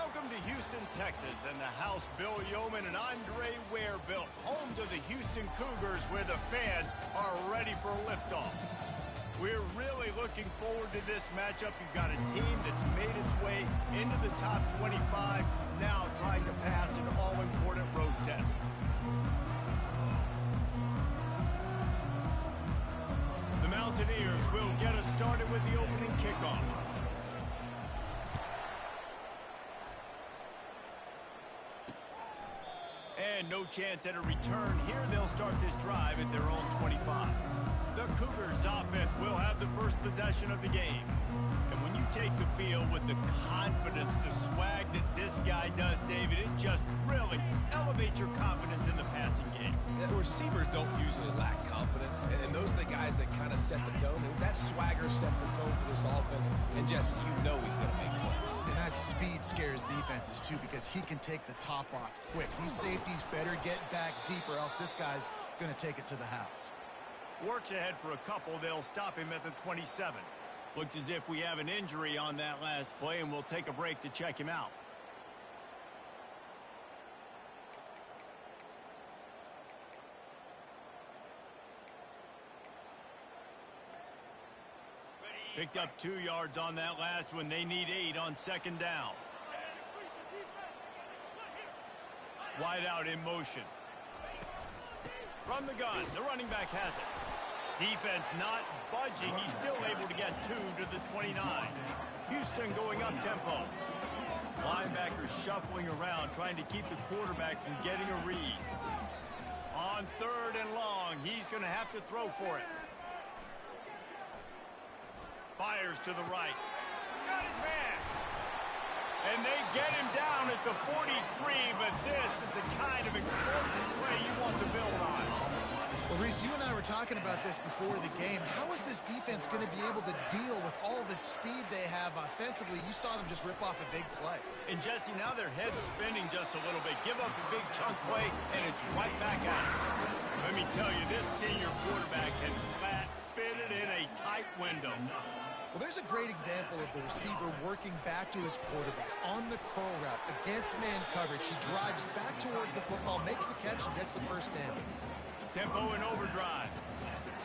Welcome to Houston, Texas, and the house Bill Yeoman and Andre Ware built, home to the Houston Cougars, where the fans are ready for liftoff. We're really looking forward to this matchup. You've got a team that's made its way into the top 25, now trying to pass an all-important road test. The Mountaineers will get us started with the opening kickoff. And no chance at a return here. They'll start this drive at their own 25. The Cougars offense will have the first possession of the game. And when you take the field with the confidence, the swag that this guy does, David, it just really elevates your confidence in the passing game. The receivers don't usually lack confidence, and those are the guys that kind of set the tone. That swagger sets the tone for this offense, and Jesse, you know he's going to make plays. And that speed scares defenses, too, because he can take the top off quick. These safeties better get back deep, or else this guy's going to take it to the house. Works ahead for a couple. They'll stop him at the 27. Looks as if we have an injury on that last play, and we'll take a break to check him out. Picked up 2 yards on that last one. They need 8 on second down. Wide out in motion. From the gun, the running back has it. Defense not budging. He's still able to get 2 to the 29. Houston going up tempo. Linebackers shuffling around, trying to keep the quarterback from getting a read. On 3rd and long, he's going to have to throw for it. Fires to the right. Got his man. And they get him down at the 43, but this is the kind of explosive play you want to build on. Well, Reese, you and I were talking about this before the game. How is this defense going to be able to deal with all the speed they have offensively? You saw them just rip off a big play. And, Jesse, now their head's spinning just a little bit. Give up a big chunk play, and it's right back at it. Let me tell you, this senior quarterback can flat fit it in a tight window. Well, there's a great example of the receiver working back to his quarterback on the curl route against man coverage. He drives back towards the football, makes the catch, and gets the first down. Tempo and overdrive.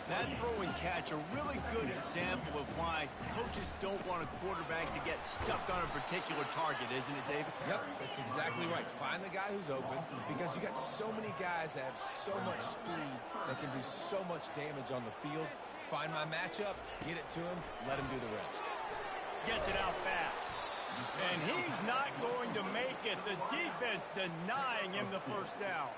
That throw and catch, a really good example of why coaches don't want a quarterback to get stuck on a particular target, isn't it, David? Yep, that's exactly right. Find the guy who's open, because you got so many guys that have so much speed that can do so much damage on the field. Find my matchup, get it to him, let him do the rest. Gets it out fast. And he's not going to make it. The defense denying him the first down.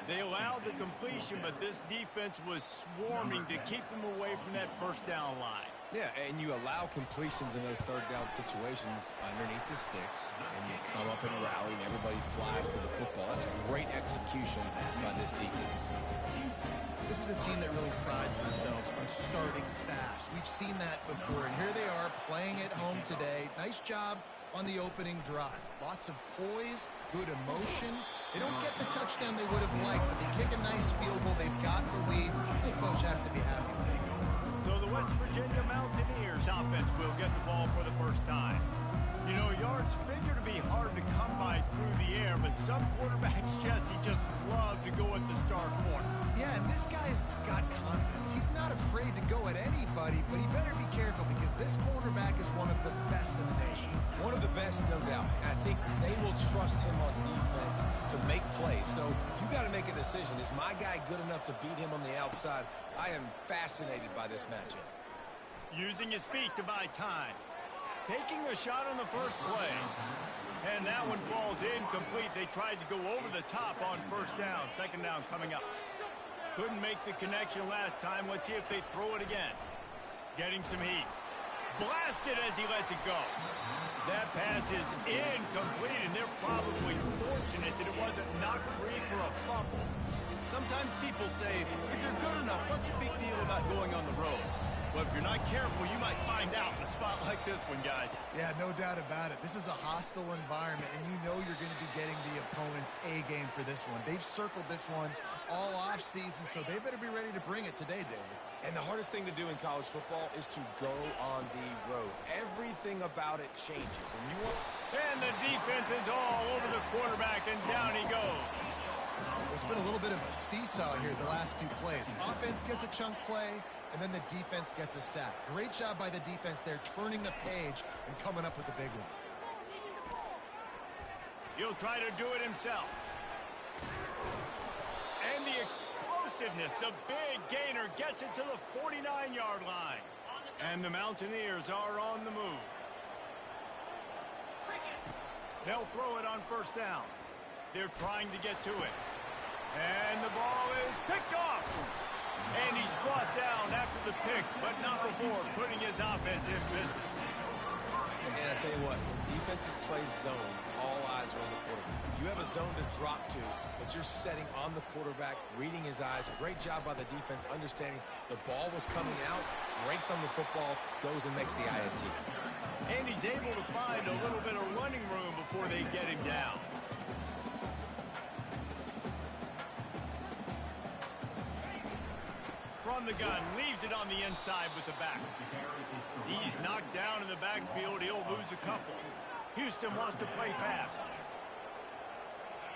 They allowed the completion, but this defense was swarming to keep them away from that first down line. Yeah, and you allow completions in those 3rd down situations underneath the sticks, and you come up and rally, and everybody flies to the football. That's great execution by this defense. This is a team that really prides themselves on starting fast. We've seen that before, and here they are playing at home today. Nice job on the opening drive. Lots of poise, good emotion. They don't get the touchdown they would have liked, but they kick a nice field goal. They've got the lead. The coach has to be happy with it. So the West Virginia Mountaineers offense will get the ball for the first time. You know, yards figure to be hard to come by through the air, but some quarterbacks, Jesse, just love to go at the star corner. Yeah, and this guy's got confidence. He's not afraid to go at anybody, but he better be careful because this cornerback is one of the best in the nation. One of the best, no doubt. I think they will trust him on defense to make plays. So you got to make a decision. Is my guy good enough to beat him on the outside? I am fascinated by this matchup. Using his feet to buy time. Taking a shot on the first play. And that one falls incomplete. They tried to go over the top on first down. Second down coming up. Couldn't make the connection last time. Let's see if they throw it again. Getting some heat. Blasted as he lets it go. That pass is incomplete, and they're probably fortunate that it wasn't knocked free for a fumble. Sometimes people say, if you're good enough, what's the big deal about going on the road? Well, if you're not careful, you might find out in a spot like this one, guys. Yeah, no doubt about it. This is a hostile environment, and you know you're going to be getting the opponent's A-game for this one. They've circled this one all off-season, so they better be ready to bring it today, David. And the hardest thing to do in college football is to go on the road. everything about it changes. And the defense is all over the quarterback, and down he goes. There's been a little bit of a seesaw here the last two plays. Offense gets a chunk play, and then the defense gets a sack. Great job by the defense there, turning the page and coming up with the big one. He'll try to do it himself. And the explosiveness, the big gainer gets it to the 49-yard line. And the Mountaineers are on the move. They'll throw it on first down. They're trying to get to it. And the ball is picked off. And he's brought down after the pick, but not before putting his offense in business. And I tell you what, when defenses play zone, all eyes are on the quarterback. You have a zone to drop to, but you're setting on the quarterback, reading his eyes. Great job by the defense, understanding the ball was coming out, breaks on the football, goes and makes the INT. And he's able to find a little bit of running room before they get him down. From the gun, leaves it on the inside with the back. He's knocked down in the backfield. He'll lose a couple. Houston wants to play fast.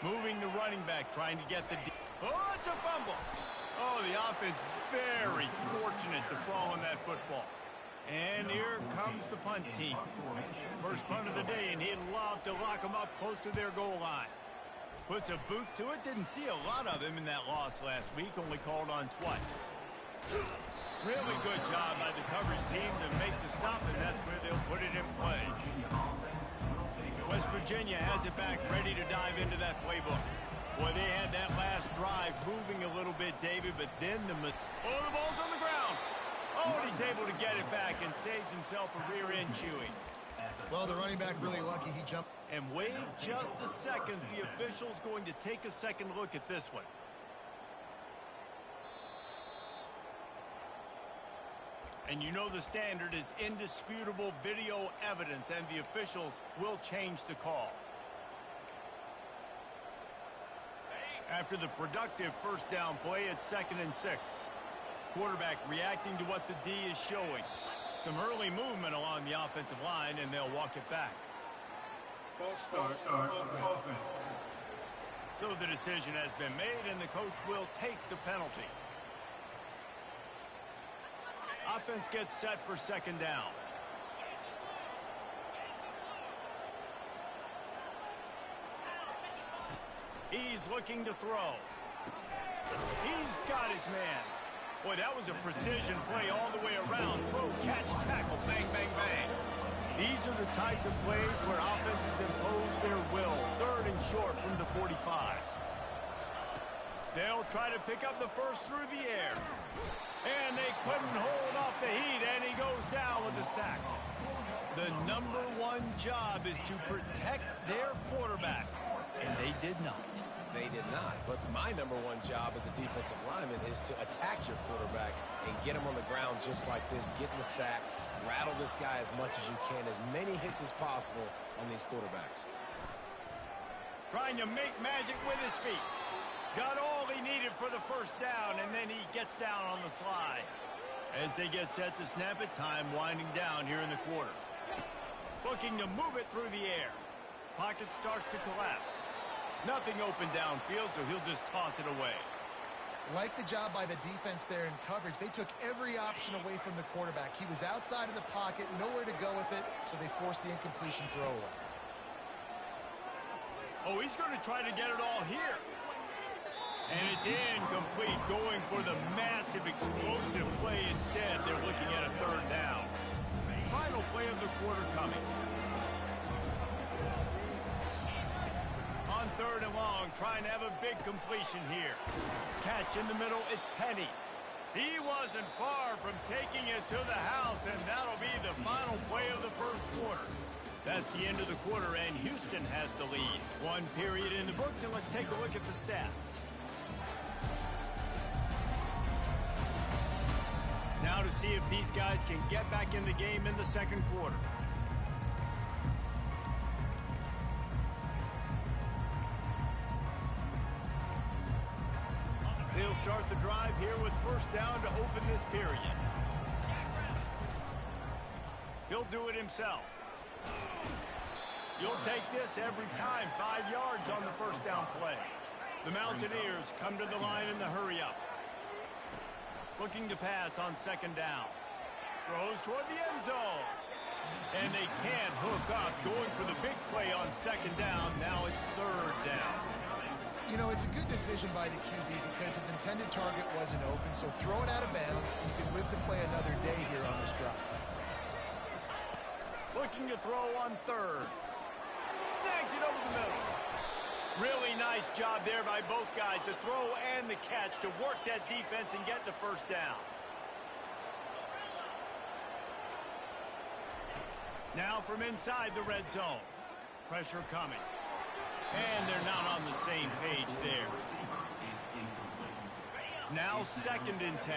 Moving the running back, trying to get the... Oh, it's a fumble. Oh, the offense very fortunate to fall on that football. And here comes the punt team. First punt of the day, and he'd love to lock them up close to their goal line. Puts a boot to it. Didn't see a lot of him in that loss last week. Only called on twice. Really good job by the coverage team to make the stop, and that's where they'll put it in play. West Virginia has it back, ready to dive into that playbook. Boy, they had that last drive moving a little bit, David, but then the ball's on the ground. Oh, and he's able to get it back and saves himself a rear end chewing. Well, the running back really lucky he jumped. And wait just a second. The official's going to take a second look at this one. And you know the standard is indisputable video evidence, and the officials will change the call. After the productive first down play, it's 2nd and 6. Quarterback reacting to what the D is showing. Some early movement along the offensive line, and they'll walk it back. False start offense. So the decision has been made, and the coach will take the penalty. Offense gets set for 2nd down. He's looking to throw. He's got his man. Boy, that was a precision play all the way around. Throw, catch, tackle, bang, bang, bang. These are the types of plays where offenses impose their will. 3rd and short from the 45. They'll try to pick up the first through the air. And they couldn't hold off the heat, and he goes down with the sack. The #1 job is to protect their quarterback, and they did not. They did not, but my #1 job as a defensive lineman is to attack your quarterback and get him on the ground just like this, get in the sack, rattle this guy as much as you can, as many hits as possible on these quarterbacks. Trying to make magic with his feet. Got all he needed for the first down, and then he gets down on the slide. As they get set to snap it, time winding down here in the quarter. Looking to move it through the air. Pocket starts to collapse. Nothing open downfield, so he'll just toss it away. Like the job by the defense there in coverage. They took every option away from the quarterback. He was outside of the pocket, nowhere to go with it, so they forced the incompletion throwaway. Oh, he's going to try to get it all here. And it's incomplete, going for the massive explosive play instead. They're looking at a 3rd down. Final play of the quarter coming. On 3rd and long, trying to have a big completion here. Catch in the middle, it's Penny. He wasn't far from taking it to the house, and that'll be the final play of the first quarter. That's the end of the quarter, and Houston has the lead. 1 period in the books, and let's take a look at the stats. Now to see if these guys can get back in the game in the 2nd quarter. They'll start the drive here with first down to open this period. He'll do it himself. You'll take this every time. 5 yards on the first down play. The Mountaineers come to the line in the hurry-up. Looking to pass on second down. Throws toward the end zone. And they can't hook up. Going for the big play on second down. Now it's third down. You know, it's a good decision by the QB because his intended target wasn't open, so throw it out of bounds. You can live to play another day here on this drive. Looking to throw on third. Snags it over the middle. Really nice job there by both guys to throw and the catch to work that defense and get the first down. Now from inside the red zone. Pressure coming. And they're not on the same page there. Now 2nd and 10.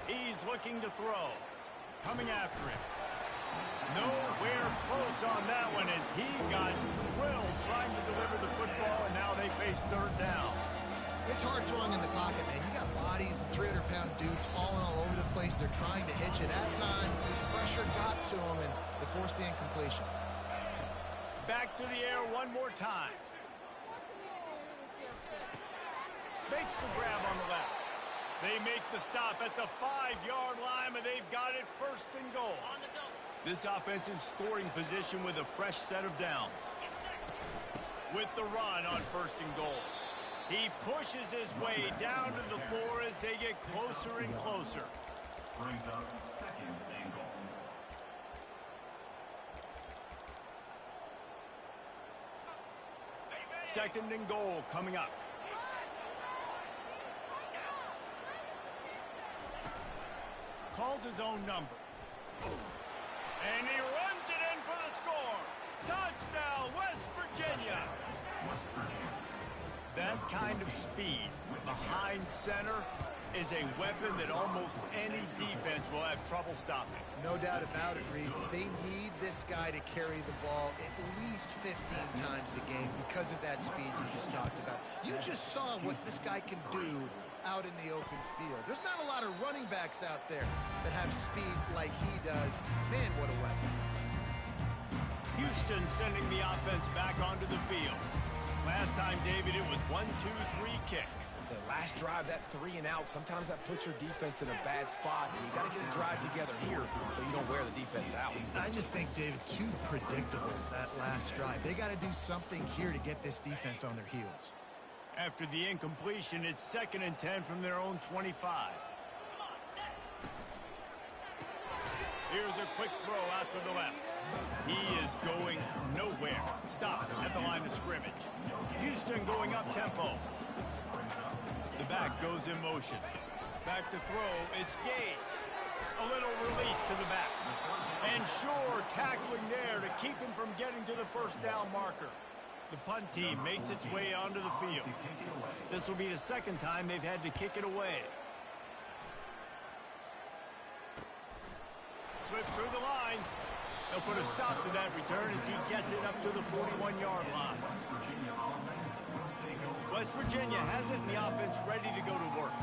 He's looking to throw. Coming after him. Nowhere close on that one as he got drilled trying to deliver the football, and now they face third down. It's hard throwing in the pocket, man. You got bodies and 300-pound dudes falling all over the place. They're trying to hit you. That time, the pressure got to them, and they forced the incompletion. Back to the air one more time. Makes the grab on the left. They make the stop at the 5-yard line, and they've got it 1st and goal. This offense in scoring position with a fresh set of downs. With the run on 1st and goal. He pushes his way down to the floor as they get closer and closer. Brings up 2nd and goal. Second and goal coming up. Calls his own number. And he runs it in for the score. Touchdown, West Virginia. That kind of speed behind center is a weapon that almost any defense will have trouble stopping. No doubt about it, Reese. They need this guy to carry the ball at least 15 times a game because of that speed you just talked about. You just saw what this guy can do out in the open field. There's not a lot of running backs out there that have speed like he does. Man, what a weapon. Houston sending the offense back onto the field. Last time, David, it was 1-2-3 kick. The last drive, that 3 and out, sometimes that puts your defense in a bad spot, and you got to get a drive together here so you don't wear the defense out. I just think, David, too predictable, that last drive. They got to do something here to get this defense on their heels. After the incompletion, it's 2nd and 10 from their own 25. Here's a quick throw out to the left. He is going nowhere. Stop at the line of scrimmage. Houston going up tempo. The back goes in motion. Back to throw. It's Gage. A little release to the back. And Shore tackling there to keep him from getting to the first down marker. The punt team makes its way onto the field. This will be the 2nd time they've had to kick it away. Slips through the line. They'll put a stop to that return as he gets it up to the 41-yard line. West Virginia has it in the offense ready to go to work.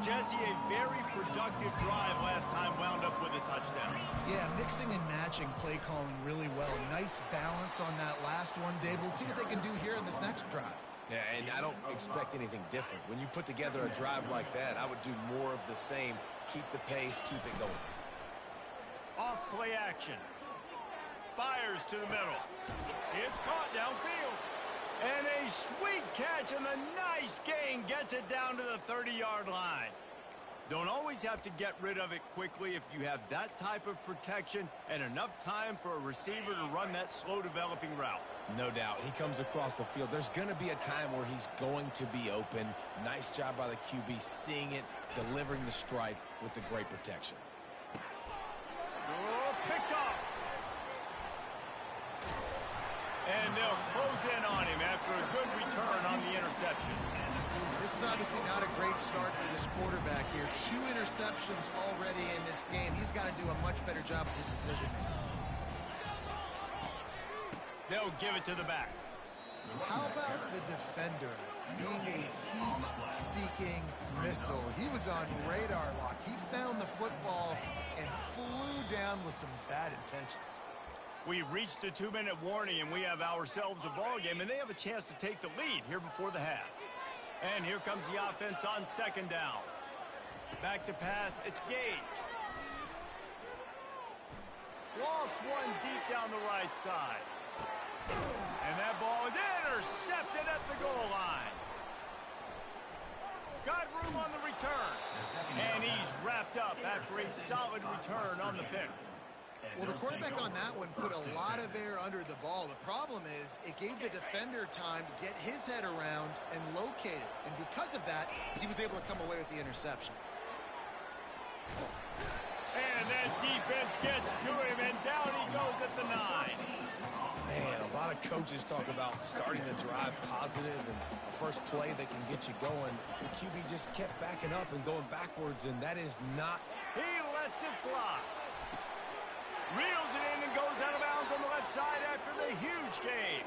Jesse, a very productive drive last time, wound up with a touchdown. Yeah, mixing and matching play calling really well. Nice balance on that last one, Dave. We'll see what they can do here in this next drive. Yeah, and I don't expect anything different. When you put together a drive like that, I would do more of the same. Keep the pace, keep it going. Off play action. Fires to the middle. It's caught downfield. And a sweet catch and a nice gain gets it down to the 30-yard line. Don't always have to get rid of it quickly if you have that type of protection and enough time for a receiver to run that slow-developing route. No doubt. He comes across the field. There's going to be a time where he's going to be open. Nice job by the QB seeing it, delivering the strike with the great protection. Oh, picked off. And they'll close in on him after a good return on the interception. This is obviously not a great start for this quarterback here. 2 interceptions already in this game. He's got to do a much better job with his decision-making. They'll give it to the back. How about the defender being a heat-seeking missile? He was on radar lock. He found the football around with some bad intentions. We've reached the 2-minute warning, and we have ourselves a ball game, and they have a chance to take the lead here before the half. And here comes the offense on second down. Back to pass, it's Gage. Lost one deep down the right side. And that ball is intercepted at the goal line. Got room on the return. And he's wrapped up after a solid return on the pick. Well, the quarterback on that one put a lot of air under the ball. The problem is it gave the defender time to get his head around and locate it. And because of that, he was able to come away with the interception. And that defense gets to him, and down he goes at the 9. Man, a lot of coaches talk about starting the drive positive and the first play that can get you going. The QB just kept backing up and going backwards, and that is not... He lets it fly. Reels it in and goes out of bounds on the left side after the huge gain.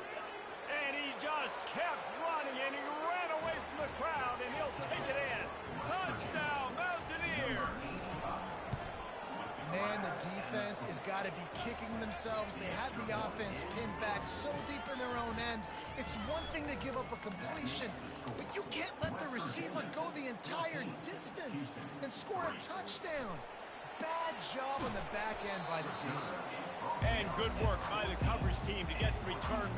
And he just kept running, and he ran away from the crowd, and he'll take it in. Touchdown, Mountaineers! Man, the defense has got to be kicking themselves. They had the offense pinned back so deep in their own end. It's one thing to give up a completion, but you can't let the receiver go the entire distance and score a touchdown. Bad job on the back end by the team. And good work by the coverage team to get the return.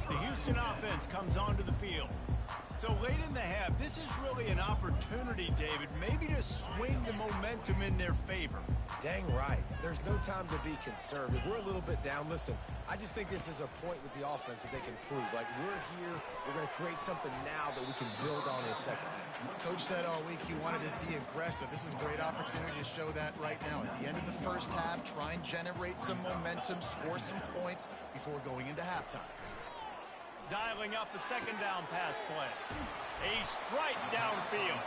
The Houston offense comes onto the field. So late in the half, this is really an opportunity, David, maybe to swing the momentum in their favor. Dang right. There's no time to be concerned. If we're a little bit down, listen, I just think this is a point with the offense that they can prove. Like, we're here, we're going to create something now that we can build on in the second half. Coach said all week he wanted to be aggressive. This is a great opportunity to show that right now. At the end of the first half, try and generate some momentum, score some points before going into halftime. Dialing up a second down pass play. A strike downfield.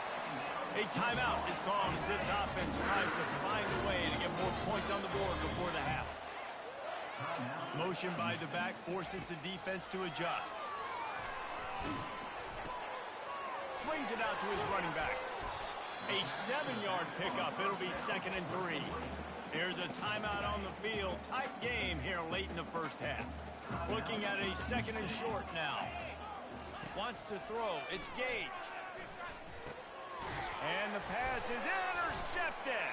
A timeout is called as this offense tries to find a way to get more points on the board before the half. Motion by the back forces the defense to adjust. Swings it out to his running back. A 7-yard pickup. It'll be 2nd and 3. Here's a timeout on the field. Tight game here late in the first half. Looking at a 2nd and short now. Wants to throw. It's Gage. And the pass is intercepted.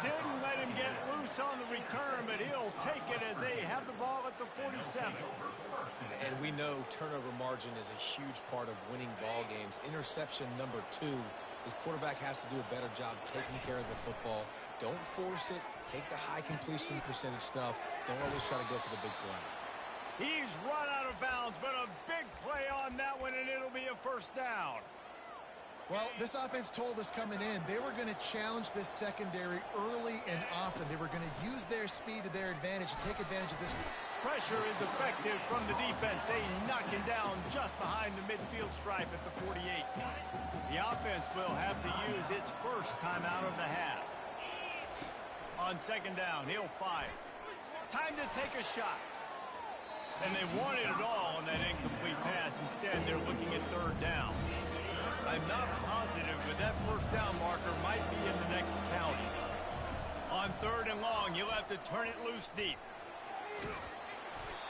Didn't let him get loose on the return, but he'll take it as they have the ball at the 47. And we know turnover margin is a huge part of winning ball games. Interception number 2 is quarterback has to do a better job taking care of the football. Don't force it. Take the high completion percentage stuff. Don't always try to go for the big play. He's run out of bounds, but a big play on that one, and it'll be a first down. Well, this offense told us coming in they were going to challenge this secondary early and often. They were going to use their speed to their advantage and take advantage of this. Pressure is effective from the defense. They knock him down just behind the midfield stripe at the 48. The offense will have to use its first timeout of the half. On second down, he'll fire. Time to take a shot. And they wanted it all on that incomplete pass. Instead, they're looking at third down. I'm not positive, but that first down marker might be in the next county. On third and long, he'll have to turn it loose deep.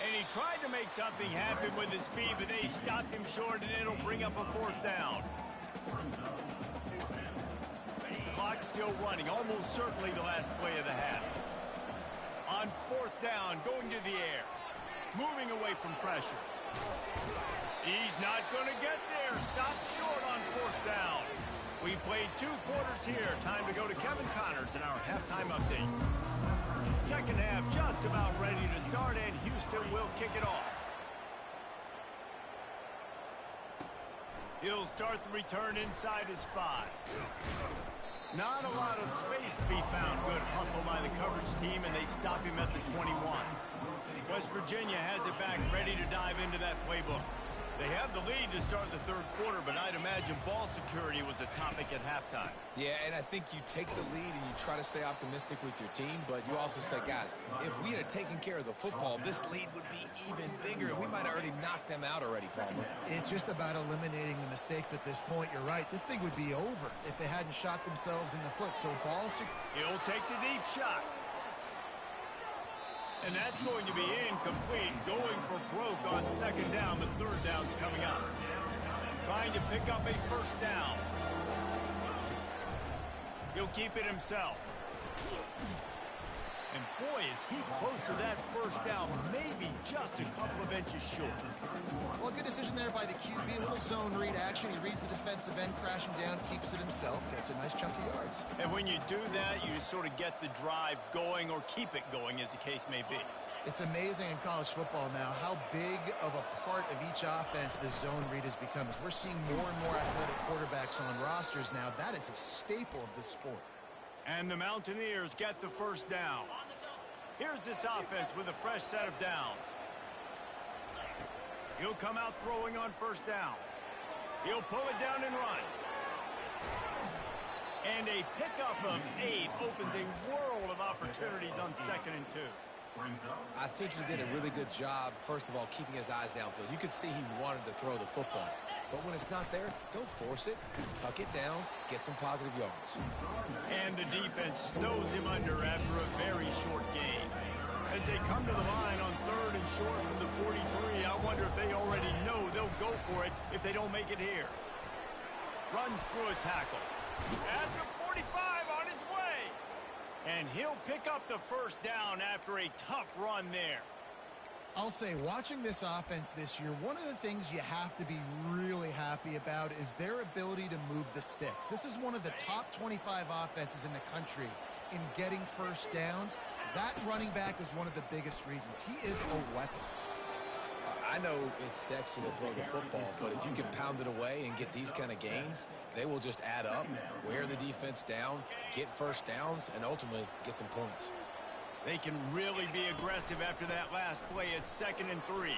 And he tried to make something happen with his feet, but they stopped him short, and it'll bring up a fourth down. Clock still running, almost certainly the last play of the half. On fourth down, going to the air. Moving away from pressure. He's not going to get there. Stopped short on fourth down. We played 2 quarters here. Time to go to Kevin Connors in our halftime update. Second half just about ready to start, and Houston will kick it off. He'll start the return inside his 5. Not a lot of space to be found. Good hustle by the coverage team, and they stop him at the 21. West Virginia has it back, ready to dive into that playbook. They have the lead to start the third quarter, but I'd imagine ball security was a topic at halftime. Yeah, and I think you take the lead and you try to stay optimistic with your team, but you also say, guys, if we had taken care of the football, this lead would be even bigger, and we might have already knocked them out already, Palmer. It's just about eliminating the mistakes at this point. You're right. This thing would be over if they hadn't shot themselves in the foot. So he'll take the deep shot. And that's going to be incomplete, going for broke on second down, but third down's coming up. Trying to pick up a first down. He'll keep it himself. And boy, is he close to that first down, maybe just a couple of inches short. Well, good decision there by the QB. A little zone read action. He reads the defensive end, crashing down, keeps it himself, gets a nice chunk of yards. And when you do that, you sort of get the drive going or keep it going, as the case may be. It's amazing in college football now how big of a part of each offense the zone read has become. As we're seeing more and more athletic quarterbacks on rosters now, that is a staple of the sport. And the Mountaineers get the first down. Here's this offense with a fresh set of downs. He'll come out throwing on first down. He'll pull it down and run. And a pickup of 8 opens a world of opportunities on 2nd and 2. I think he did a really good job, first of all, keeping his eyes downfield. You could see he wanted to throw the football. But when it's not there, don't force it. Tuck it down, get some positive yards. And the defense snows him under after a very short gain. As they come to the line on 3rd and short from the 43, I wonder if they already know they'll go for it if they don't make it here. Runs through a tackle. At the 45 on his way. And he'll pick up the first down after a tough run there. I'll say, watching this offense this year, one of the things you have to be really happy about is their ability to move the sticks. This is one of the top 25 offenses in the country in getting first downs. That running back is one of the biggest reasons. He is a weapon. I know it's sexy to throw the football, but if you can pound it away and get these kind of gains, they will just add up, wear the defense down, get first downs, and ultimately get some points. They can really be aggressive after that last play at 2nd and 3.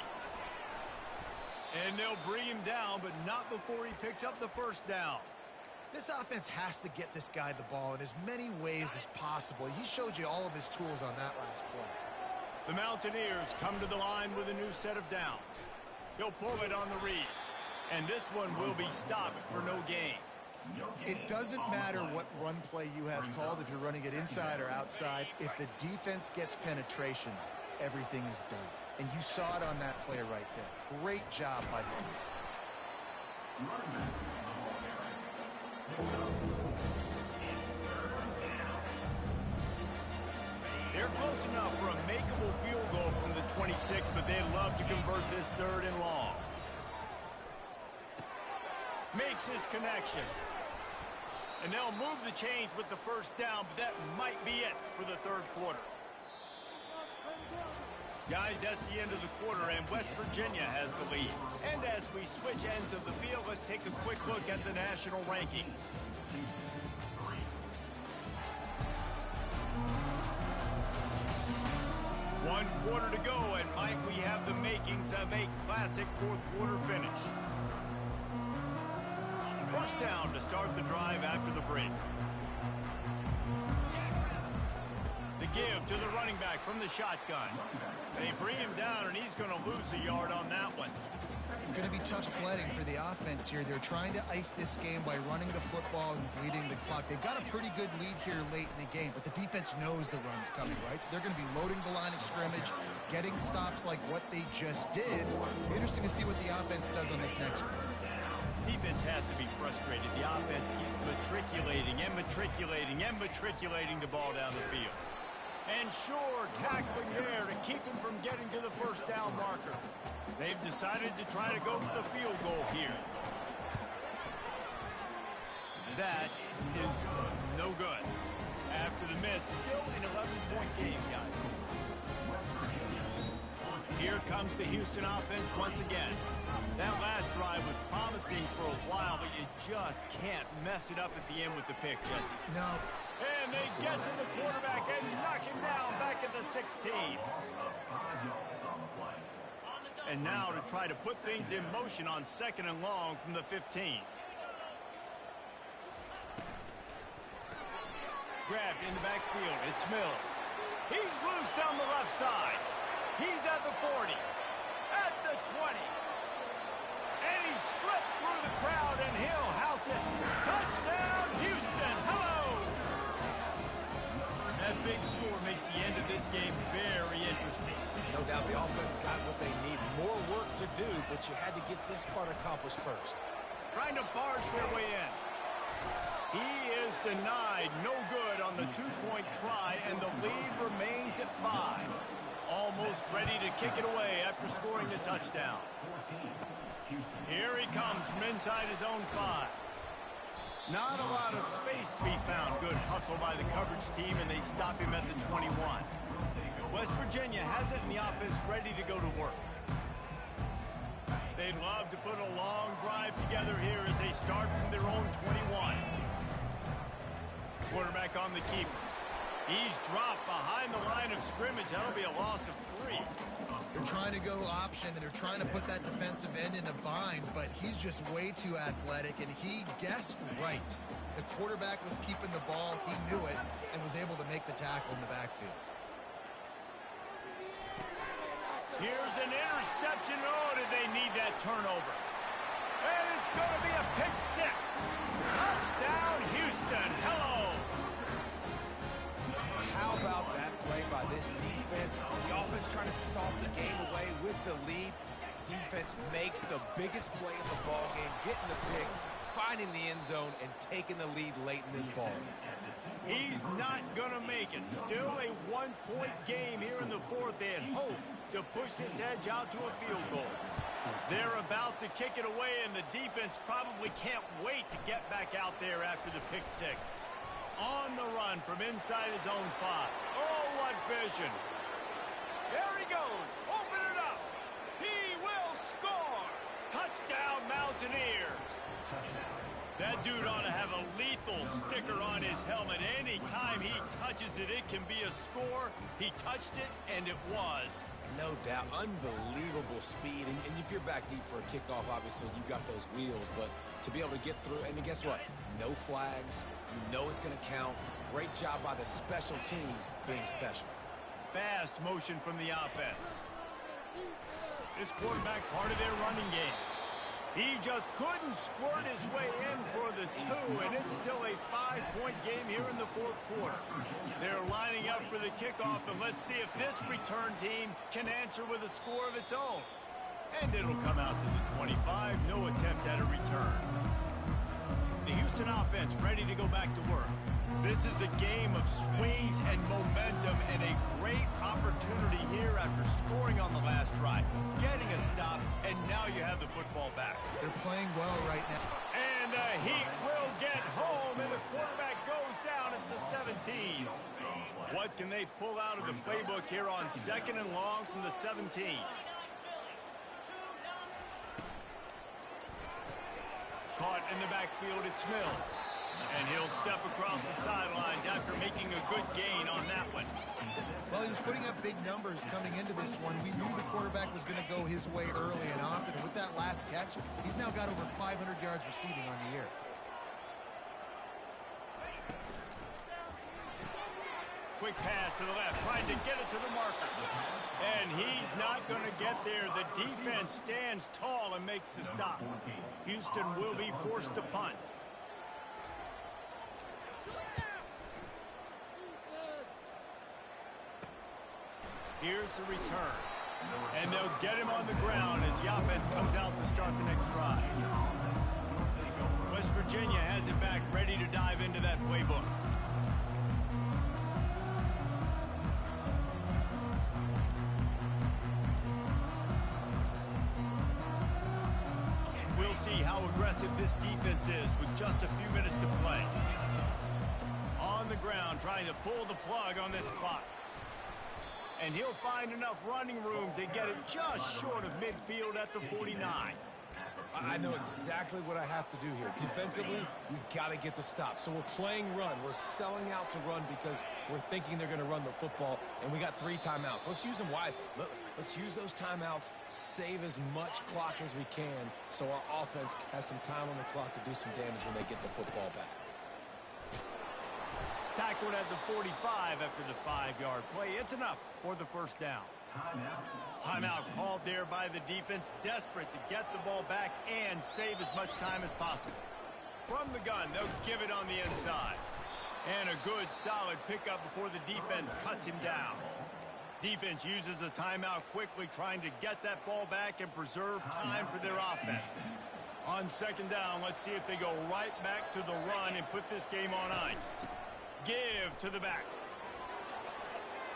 And they'll bring him down, but not before he picks up the first down. This offense has to get this guy the ball in as many ways as possible. He showed you all of his tools on that last play. The Mountaineers come to the line with a new set of downs. He'll pull it on the read. And this one will be stopped for no gain. It doesn't matter what run play you have called, if you're running it inside or outside. If the defense gets penetration, everything is done. And you saw it on that play right there. Great job by the defense. They're close enough for a makeable field goal from the 26, but they'd love to convert this 3rd and long. Makes his connection. And they'll move the chains with the first down, but that might be it for the 3rd quarter. Guys, that's the end of the quarter, and West Virginia has the lead. And as we switch ends of the field, let's take a quick look at the national rankings. One quarter to go, and Mike, we have the makings of a classic 4th quarter finish. First down to start the drive after the break. The give to the running back from the shotgun. They bring him down, and he's going to lose a yard on that one. It's going to be tough sledding for the offense here. They're trying to ice this game by running the football and bleeding the clock. They've got a pretty good lead here late in the game, but the defense knows the run's coming, right? So they're going to be loading the line of scrimmage, getting stops like what they just did. It'll be interesting to see what the offense does on this next one. Defense has to be frustrated. The offense keeps matriculating and matriculating and matriculating the ball down the field. And sure, tackling there to keep him from getting to the first down marker. They've decided to try to go for the field goal here. That is no good. After the miss, still an 11-point game, guys. Here Here comes the Houston offense once again. That last drive was promising for a while, but you just can't mess it up at the end with the pick, Jesse. No. And they get to the quarterback and knock him down back at the 16. And now to try to put things in motion on 2nd and long from the 15. Grabbed in the backfield. It's Mills. He's loose down the left side. He's at the 40. At the 20. And he slipped through the crowd, and he'll house it. Touchdown, Houston. Hello. That big score makes the end of this game very interesting. No doubt the offense got what they need. More work to do, but you had to get this part accomplished first. Trying to barge their way in. He is denied. No good on the two-point try, and the lead remains at 5. Almost ready to kick it away after scoring the touchdown. Here he comes from inside his own 5. Not a lot of space to be found. Good hustle by the coverage team, and they stop him at the 21. West Virginia has it in the offense ready to go to work. They'd love to put a long drive together here as they start from their own 21. Quarterback on the keeper. He's dropped behind the line of scrimmage. That'll be a loss of 3. They're trying to go option, and they're trying to put that defensive end in a bind, but he's just way too athletic, and he guessed right. The quarterback was keeping the ball. He knew it and was able to make the tackle in the backfield. Here's an interception. Oh, did they need that turnover? And it's going to be a pick 6. Touchdown, Houston. Hello. How about that play by this defense? The offense trying to salt the game away with the lead. Defense makes the biggest play of the ball game, getting the pick, finding the end zone, and taking the lead late in this ball game. He's not going to make it. Still a one-point game here in the 4th. They had hoped to push this edge out to a field goal. They're about to kick it away, and the defense probably can't wait to get back out there after the pick 6. On the run from inside his own 5. Oh, what vision. There he goes. Open it up. He will score. Touchdown, Mountaineers. That dude ought to have a lethal sticker on his helmet. Anytime he touches it, it can be a score. He touched it, and it was. No doubt. Unbelievable speed. And if you're back deep for a kickoff, obviously, you've got those wheels. But to be able to get through, and guess what? No flags. You know it's going to count. Great job by the special teams being special. Fast motion from the offense. This quarterback part of their running game. He just couldn't squirt his way in for the 2, and it's still a 5-point game here in the 4th quarter. They're lining up for the kickoff, and let's see if this return team can answer with a score of its own. And it'll come out to the 25. No attempt at a return. The Houston offense ready to go back to work. This is a game of swings and momentum, and a great opportunity here after scoring on the last drive, getting a stop, and now you have the football back. They're playing well right now. And the Heat will get home, and the quarterback goes down at the 17. What can they pull out of the playbook here on 2nd and long from the 17? Caught in the backfield, it's Mills. And he'll step across the sidelines after making a good gain on that one. Well, he was putting up big numbers coming into this one. We knew the quarterback was going to go his way early and often. And with that last catch, he's now got over 500 yards receiving on the year. Quick pass to the left, trying to get it to the marker. And he's not going to get there. The defense stands tall and makes the stop. Houston will be forced to punt. Here's the return. And they'll get him on the ground as the offense comes out to start the next drive. West Virginia has it back, ready to dive into that playbook. We'll see how aggressive this defense is with just a few minutes to play. On the ground, trying to pull the plug on this clock. And he'll find enough running room to get it just short of midfield at the 49. I know exactly what I have to do here. Defensively, we got to get the stop. So we're playing run. We're selling out to run because we're thinking they're going to run the football, and we got 3 timeouts. Let's use them wisely. Let's use those timeouts, save as much clock as we can so our offense has some time on the clock to do some damage when they get the football back. Tackled at the 45 after the 5-yard play. It's enough for the first down. Timeout called there by the defense, desperate to get the ball back and save as much time as possible. From the gun, they'll give it on the inside. And a good, solid pickup before the defense cuts him down. Defense uses a timeout quickly, trying to get that ball back and preserve time for their offense. On second down, let's see if they go right back to the run and put this game on ice. Give to the back.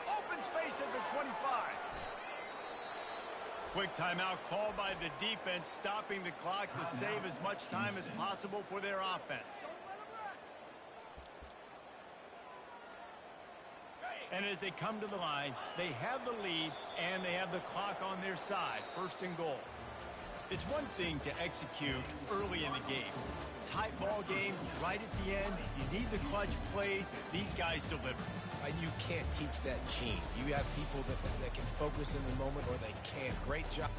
Open space at the 25. Quick timeout called by the defense, stopping the clock to save as much time as possible for their offense. And as they come to the line, they have the lead and they have the clock on their side. First and goal. It's one thing to execute early in the game. Tight ball game, right at the end. You need the clutch plays. These guys deliver. And you can't teach that gene. You have people that can focus in the moment or they can't. Great job.